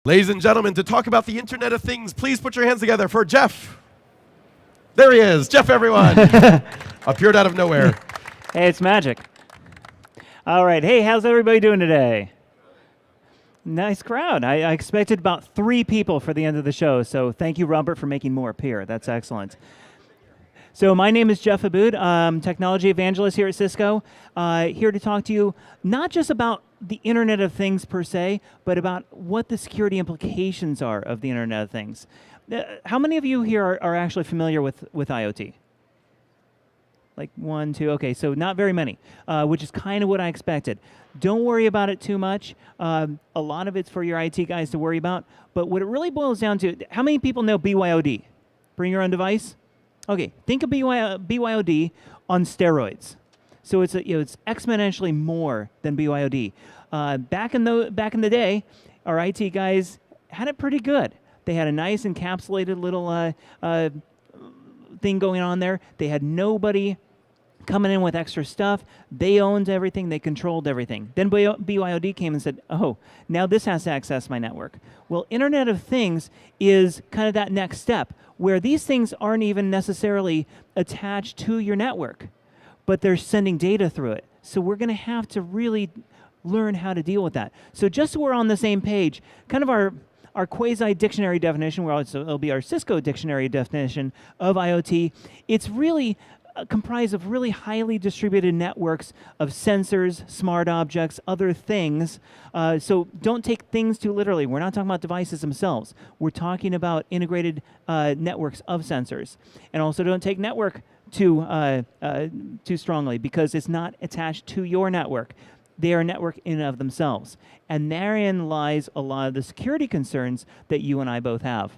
Ladies and gentlemen, to talk about the Internet of Things, please put your hands together for Jeff. There he is. Jeff, everyone. Appeared out of nowhere. Hey, it's magic. All right. Hey, how's everybody doing today? Nice crowd. I expected about 3 people for the end of the show, so thank you, Robert, for making more appear. That's excellent. So my name is Jeff Aboud. I'm technology evangelist here at Cisco, here to talk to you not just about the Internet of Things per se, but about what the security implications are of the Internet of Things. How many of you here are actually familiar with IoT? Like 1, 2, okay, so not very many, which is kind of what I expected. Don't worry about it too much. A lot of it's for your IT guys to worry about, but what it really boils down to, how many people know BYOD? Bring your own device? Okay, think of BYOD on steroids. So it's it's exponentially more than BYOD. Back in the day, our IT guys had it pretty good. They had a nice encapsulated little thing going on there. They had nobody coming in with extra stuff. They owned everything. They controlled everything. Then BYOD came and said, oh, now this has to access my network. Well, Internet of Things is kind of that next step, where these things aren't even necessarily attached to your network, but they're sending data through it. So we're going to have to really learn how to deal with that. So just so we're on the same page, kind of our quasi-dictionary definition, where it'll be our Cisco dictionary definition of IoT, it's really comprised of really highly distributed networks of sensors, smart objects, other things. So don't take things too literally. We're not talking about devices themselves. We're talking about integrated networks of sensors. And also don't take network too strongly, because it's not attached to your network. They are a network in and of themselves. And therein lies a lot of the security concerns that you and I both have.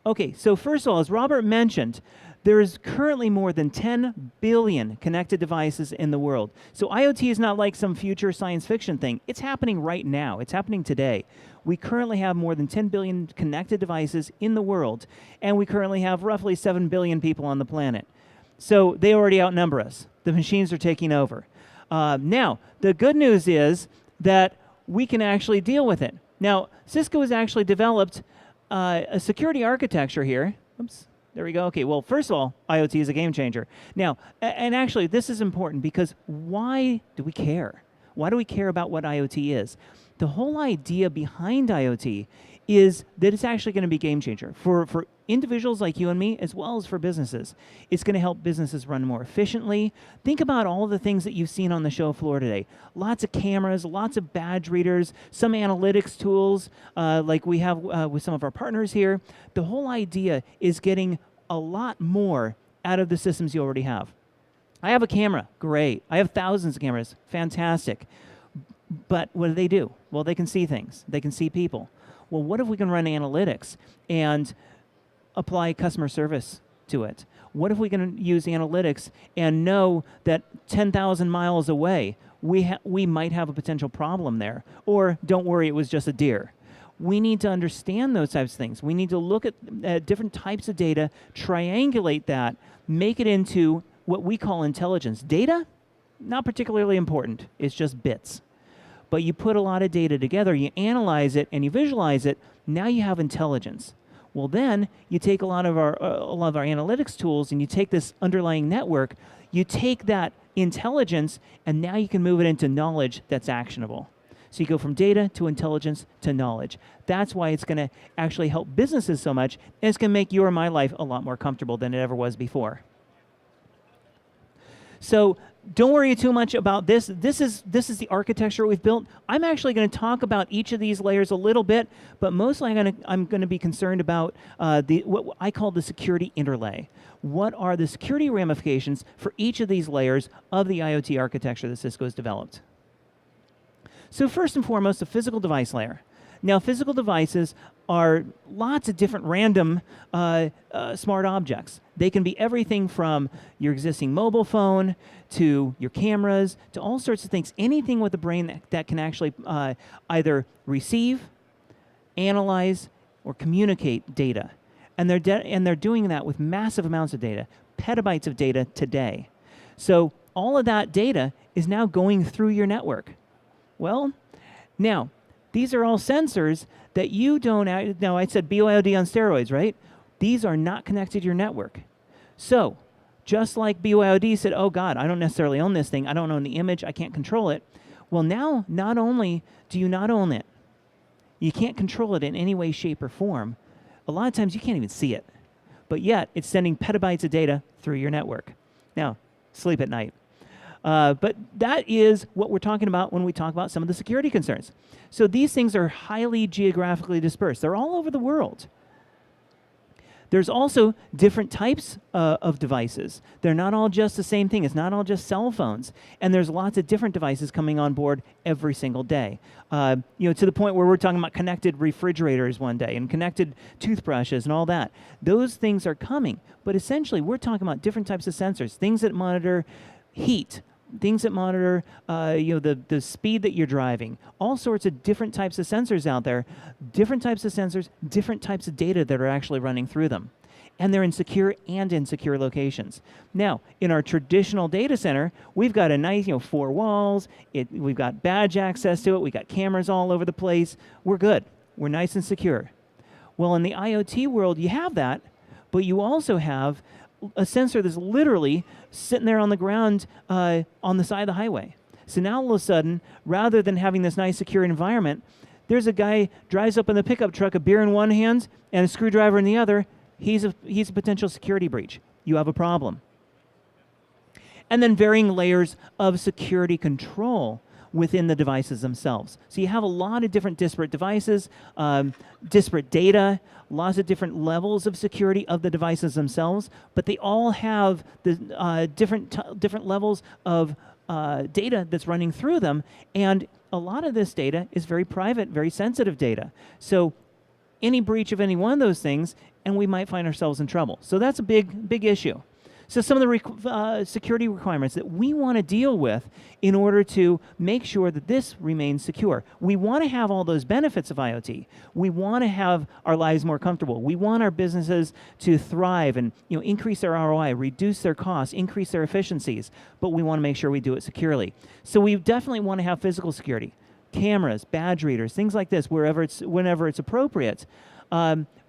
Okay, so first of all, as Robert mentioned, there is currently more than 10 billion connected devices in the world. So IoT is not like some future science fiction thing. It's happening right now. It's happening today. We currently have more than 10 billion connected devices in the world, and we currently have roughly 7 billion people on the planet. So they already outnumber us. The machines are taking over. Now, the good news is that we can actually deal with it. Now, Cisco has actually developed a security architecture here. Oops, there we go. Okay, well, first of all, IoT is a game changer. Now, and actually, this is important because why do we care? Why do we care about what IoT is? The whole idea behind IoT is that it's actually going to be a game changer for individuals like you and me, as well as for businesses. It's going to help businesses run more efficiently. Think about all the things that you've seen on the show floor today. Lots of cameras, lots of badge readers, some analytics tools like we have with some of our partners here. The whole idea is getting a lot more out of the systems you already have. I have a camera, great. I have thousands of cameras, fantastic. But what do? Well, they can see things. They can see people. Well, what if we can run analytics and apply customer service to it? What if we can use analytics and know that 10,000 miles away, we might have a potential problem there? Or don't worry, it was just a deer. We need to understand those types of things. We need to look at different types of data, triangulate that, make it into what we call intelligence. Data, not particularly important. It's just bits. But you put a lot of data together, you analyze it, and you visualize it, now you have intelligence. Well, then you take a lot of our analytics tools and you take this underlying network, you take that intelligence, and now you can move it into knowledge that's actionable. So you go from data to intelligence to knowledge. That's why it's going to actually help businesses so much, and it's going to make your or my life a lot more comfortable than it ever was before. So don't worry too much about this. This is the architecture we've built. I'm actually going to talk about each of these layers a little bit, but mostly I'm going to be concerned about what I call the security interlay. What are the security ramifications for each of these layers of the IoT architecture that Cisco has developed? So first and foremost, the physical device layer. Now, physical devices are lots of different random smart objects. They can be everything from your existing mobile phone to your cameras to all sorts of things. Anything with a brain that can actually either receive, analyze, or communicate data. And they're doing that with massive amounts of data, petabytes of data today. So all of that data is now going through your network. Well, Now, these are all sensors that you don't, now I said BYOD on steroids, right? These are not connected to your network. So, just like BYOD said, oh God, I don't necessarily own this thing, I don't own the image, I can't control it. Well, now, not only do you not own it, you can't control it in any way, shape, or form. A lot of times you can't even see it. But yet, it's sending petabytes of data through your network. Now, sleep at night. But that is what we're talking about when we talk about some of the security concerns. So these things are highly geographically dispersed. They're all over the world. There's also different types of devices. They're not all just the same thing. It's not all just cell phones. And there's lots of different devices coming on board every single day. To the point where we're talking about connected refrigerators one day and connected toothbrushes and all that. Those things are coming. But essentially, we're talking about different types of sensors, things that monitor heat, things that monitor the speed that you're driving, all sorts of different types of sensors out there, different types of sensors, different types of data that are actually running through them. And they're in secure and insecure locations. Now, in our traditional data center, we've got a nice 4 walls, we've got badge access to it, we've got cameras all over the place, we're good, we're nice and secure. Well, in the IoT world, you have that, but you also have a sensor that's literally sitting there on the ground on the side of the highway. So now all of a sudden, rather than having this nice secure environment, there's a guy drives up in the pickup truck, a beer in one hand and a screwdriver in the other. He's a potential security breach. You have a problem. And then varying layers of security control within the devices themselves. So you have a lot of different disparate devices, disparate data, lots of different levels of security of the devices themselves, but they all have the different levels of data that's running through them, and a lot of this data is very private, very sensitive data. So any breach of any one of those things, and we might find ourselves in trouble. So that's a big issue. So some of the security requirements that we want to deal with in order to make sure that this remains secure. We want to have all those benefits of IoT. We want to have our lives more comfortable. We want our businesses to thrive and increase their ROI, reduce their costs, increase their efficiencies, but we want to make sure we do it securely. So we definitely want to have physical security, cameras, badge readers, things like this, whenever it's appropriate.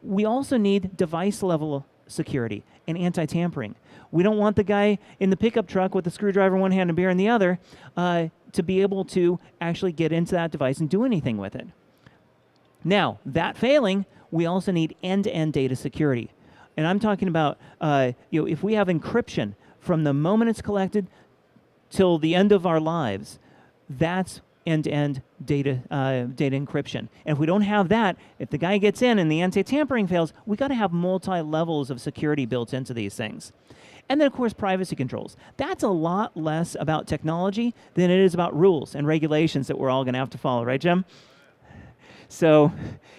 We also need device-level security and anti-tampering. We don't want the guy in the pickup truck with the screwdriver in one hand and beer in the other to be able to actually get into that device and do anything with it. Now, that failing, we also need end-to-end data security. And I'm talking about if we have encryption from the moment it's collected till the end of our lives, that's end-to-end data encryption. And if we don't have that, if the guy gets in and the anti-tampering fails, we got to have multi-levels of security built into these things. And then, of course, privacy controls. That's a lot less about technology than it is about rules and regulations that we're all going to have to follow, right, Jim? So,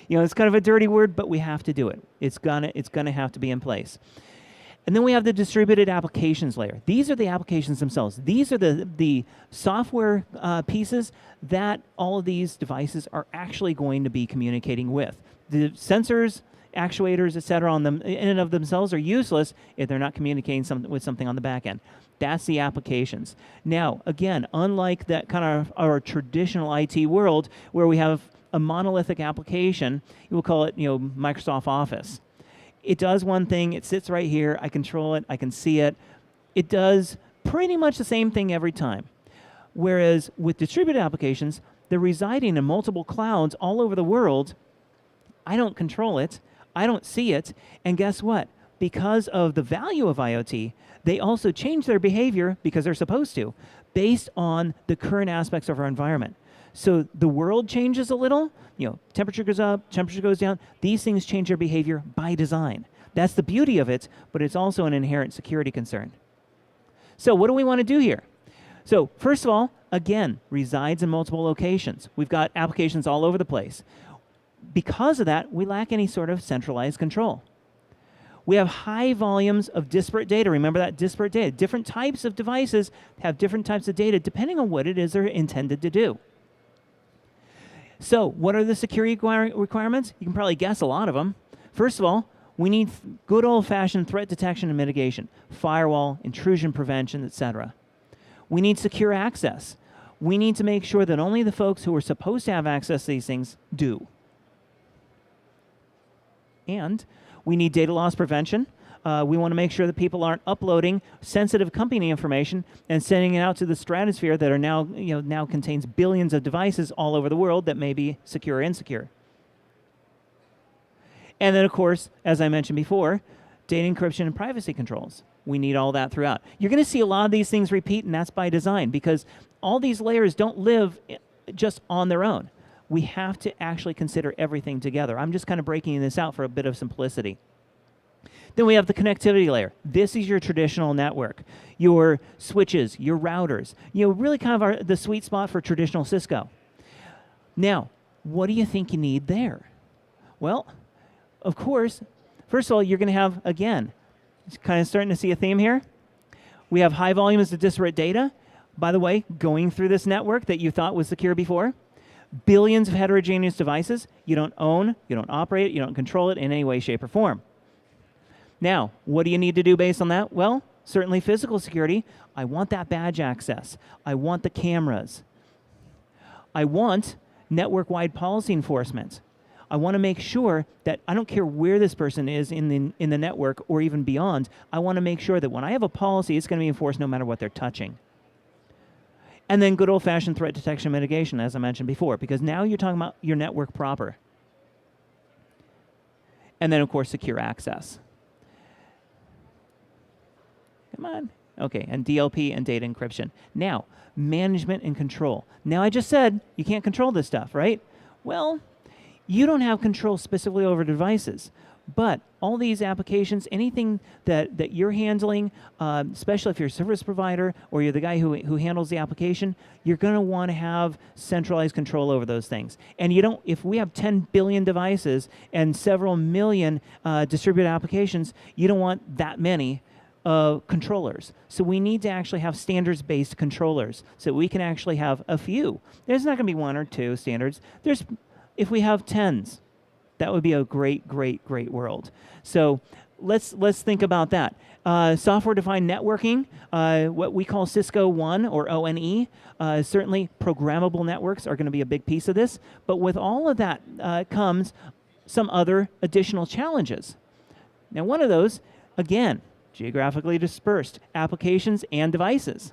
it's kind of a dirty word, but we have to do it. It's gonna have to be in place. And then we have the distributed applications layer. These are the applications themselves. These are the software pieces that all of these devices are actually going to be communicating with. The sensors, actuators, et cetera, on them in and of themselves are useless if they're not communicating with something on the back end. That's the applications. Now, again, unlike that kind of our traditional IT world where we have a monolithic application, we'll call it Microsoft Office. It does one thing, it sits right here, I control it, I can see it. It does pretty much the same thing every time. Whereas with distributed applications, they're residing in multiple clouds all over the world. I don't control it, I don't see it, and guess what? Because of the value of IoT, they also change their behavior, because they're supposed to, based on the current aspects of our environment. So the world changes a little, temperature goes up, temperature goes down. These things change their behavior by design. That's the beauty of it, but it's also an inherent security concern. So what do we want to do here? So first of all, again, resides in multiple locations. We've got applications all over the place. Because of that, we lack any sort of centralized control. We have high volumes of disparate data. Remember that disparate data. Different types of devices have different types of data depending on what it is they're intended to do. So what are the security requirements? You can probably guess a lot of them. First of all, we need good old-fashioned threat detection and mitigation, firewall, intrusion prevention, etc. We need secure access. we need to make sure that only the folks who are supposed to have access to these things do. And we need data loss prevention. We want to make sure that people aren't uploading sensitive company information and sending it out to the stratosphere that are now, now contains billions of devices all over the world that may be secure or insecure. And then, of course, as I mentioned before, data encryption and privacy controls. We need all that throughout. You're going to see a lot of these things repeat, and that's by design, because all these layers don't live just on their own. We have to actually consider everything together. I'm just kind of breaking this out for a bit of simplicity. Then we have the connectivity layer. This is your traditional network, your switches, your routers. Really kind of the sweet spot for traditional Cisco. Now, what do you think you need there? Well, of course, first of all, you're going to have, again, kind of starting to see a theme here. We have high volumes of disparate data, by the way, going through this network that you thought was secure before. Billions of heterogeneous devices. You don't own, you don't operate, you don't control it in any way, shape, or form. Now, what do you need to do based on that? Well, certainly physical security. I want that badge access. I want the cameras. I want network-wide policy enforcement. I want to make sure that I don't care where this person is in the network or even beyond. I want to make sure that when I have a policy, it's going to be enforced no matter what they're touching. And then good old-fashioned threat detection and mitigation, as I mentioned before, because now you're talking about your network proper. And then, of course, secure access. Come on. Okay, and DLP and data encryption. Now, management and control. Now, I just said you can't control this stuff, right? Well, you don't have control specifically over devices, but all these applications, anything that you're handling, especially if you're a service provider or you're the guy who handles the application, you're going to want to have centralized control over those things. And you don't. If we have 10 billion devices and several million distributed applications, you don't want that many controllers. So we need to actually have standards-based controllers so we can actually have a few. There's not going to be one or two standards. If we have tens, that would be a great, great, great world. So let's think about that. Software-defined networking, what we call Cisco One or ONE, certainly programmable networks are going to be a big piece of this. But with all of that comes some other additional challenges. Now, one of those, again, geographically dispersed applications and devices.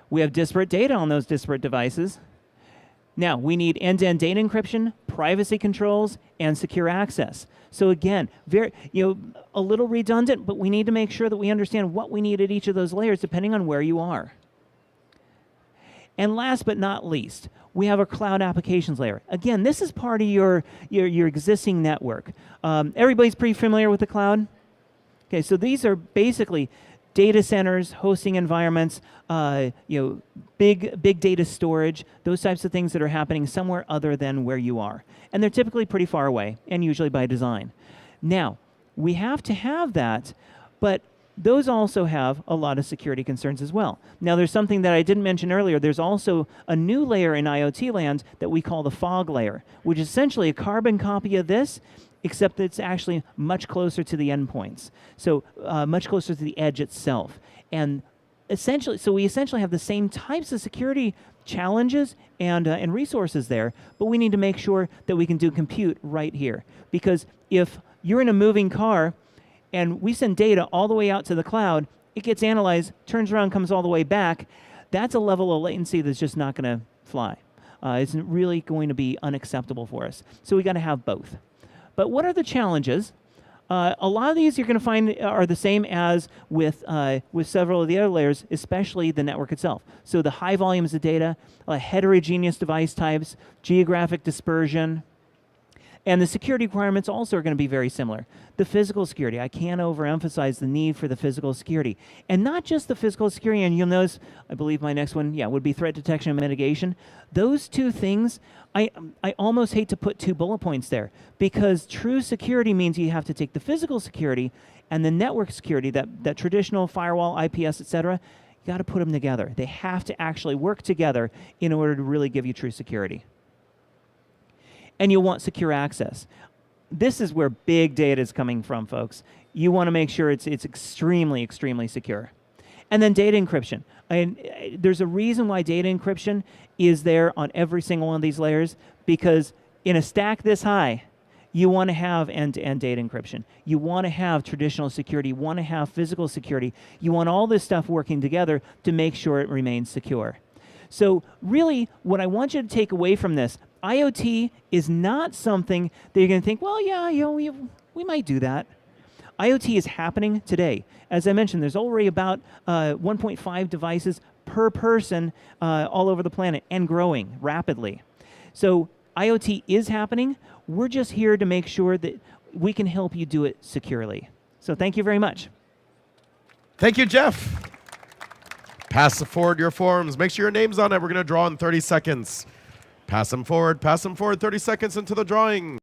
We have disparate data on those disparate devices. Now, we need end-to-end data encryption, privacy controls, and secure access. So again, a little redundant, but we need to make sure that we understand what we need at each of those layers depending on where you are. And last but not least, we have our cloud applications layer. Again, this is part of your existing network. Everybody's pretty familiar with the cloud? Okay, so these are basically data centers, hosting environments, big data storage, those types of things that are happening somewhere other than where you are. And they're typically pretty far away, and usually by design. Now, we have to have that, but those also have a lot of security concerns as well. Now, there's something that I didn't mention earlier. There's also a new layer in IoT land that we call the fog layer, which is essentially a carbon copy of this, except that it's actually much closer to the endpoints. So much closer to the edge itself. And essentially, so we essentially have the same types of security challenges and resources there, but we need to make sure that we can do compute right here. Because if you're in a moving car and we send data all the way out to the cloud, it gets analyzed, turns around, comes all the way back, that's a level of latency that's just not going to fly. It's really going to be unacceptable for us. So we got to have both. But what are the challenges? A lot of these you're going to find are the same as with several of the other layers, especially the network itself. So the high volumes of data, heterogeneous device types, geographic dispersion, and the security requirements also are going to be very similar. The physical security, I can't overemphasize the need for the physical security. And not just the physical security, and you'll notice, I believe my next one, would be threat detection and mitigation. Those two things, I almost hate to put 2 bullet points there, because true security means you have to take the physical security and the network security, that traditional firewall, IPS, etc. You got to put them together. They have to actually work together in order to really give you true security. And you'll want secure access. This is where big data is coming from, folks. You want to make sure it's extremely, extremely secure. And then data encryption. There's a reason why data encryption is there on every single one of these layers, because in a stack this high, you want to have end-to-end data encryption. You want to have traditional security. You want to have physical security. You want all this stuff working together to make sure it remains secure. So really, what I want you to take away from this, IoT is not something that you're going to think, well, yeah, we might do that. IoT is happening today. As I mentioned, there's already about 1.5 devices per person all over the planet and growing rapidly. So IoT is happening. We're just here to make sure that we can help you do it securely. So thank you very much. Thank you, Jeff. Pass forward your forms. Make sure your name's on it. We're going to draw in 30 seconds. Pass them forward, 30 seconds into the drawing.